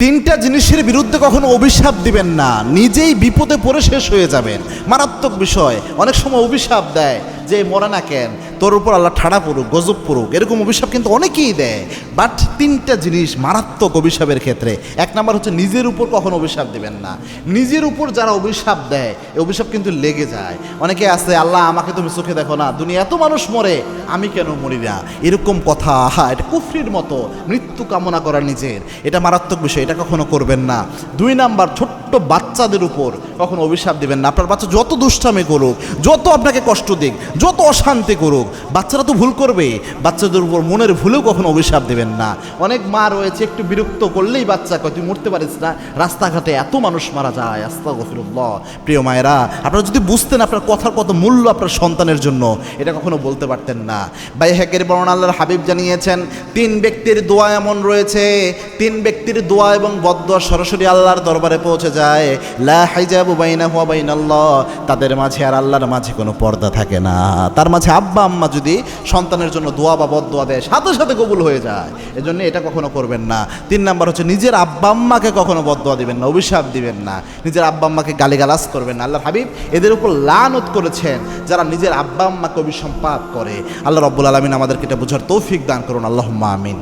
তিনটা জিনিসের বিরুদ্ধে কখনো অভিশাপ দিবেন না, নিজেই বিপদে পড়ে শেষ হয়ে যাবেন। মারাত্মক বিষয়। অনেক সময় অভিশাপ দেয় যে মরে না কেন, তোর উপর আল্লাহ ঠাড়া পড়ুক, গজব পড়ুক, এরকম অভিশাপ কিন্তু অনেকেই দেয়। বাট তিনটা জিনিস মারাত্মক অভিশাপের ক্ষেত্রে। এক নাম্বার হচ্ছে নিজের উপর কখনো অভিশাপ দিবেন না। নিজের উপর যারা অভিশাপ দেয়, এই অভিশাপ কিন্তু লেগে যায়। অনেকে আছে, আল্লাহ আমাকে তুমি চোখে দেখো না, দুনিয়া এত মানুষ মরে, আমি কেন মরি না, এরকম কথা। এটা কুফরির মতো, মৃত্যু কামনা করা নিজের, এটা মারাত্মক বিষয়, এটা কখনো করবেন না। দুই নাম্বার, ছোট্ট বাচ্চাদের উপর কখনো অভিশাপ দিবেন না। আপনার বাচ্চা যত দুষ্টামি করুক, যত আপনাকে কষ্ট দিক, যত অশান্তি করুক, বাচ্চারা তো ভুল করবে, বাচ্চাদের উপর মনের ভুলেও কখনো অভিশাপ দিবেন না। অনেক মা রয়েছে, একটু বিরক্ত করলেই বাচ্চা কয় তুই মরতে পারিস না, রাস্তাঘাটে এত মানুষ মারা যায়, আস্তাগফিরুল্লাহ। প্রিয় মায়েরা, আপনারা যদি বুঝতেন আপনার কথার কত মূল্য আপনার সন্তানের জন্য, এটা কখনো বলতে পারতেন না। বাইহাকের বর্ণনা আল্লাহর হাবিব জানিয়েছেন, তিন ব্যক্তির দোয়া এমন রয়েছে, তিন ব্যক্তির দোয়া এবং বদদোয়া সরাসরি আল্লাহর দরবারে পৌঁছে যায়। লা হিজাবু বাইনাহু ওয়া বাইনাল্লাহ, তাদের মাঝে আর আল্লাহর মাঝে কোনো পর্দা থাকে না। তার মাঝে আব্বা আম্মা যদি সন্তানের জন্য দোয়া বা বদদোয়া দেয়, সাথে সাথে কবুল হয়ে যায়। এজন্য এটা কখনো করবেন না। তিন নাম্বার হচ্ছে নিজের আব্বা আম্মাকে কখনো বদদোয়া দিবেন না, অভিশাপ দিবেন না, নিজের আব্বা আম্মাকে গালিগালাজ করবেন না। আল্লাহর হাবিব এদের উপর লানত করেছেন যারা নিজের আব্বা আম্মাকে অভিসম্পাত করে। আল্লাহ রাব্বুল আলামিন আমাদেরকে এটা বোঝার তৌফিক দান করুন, আল্লাহুম্মা আমিন।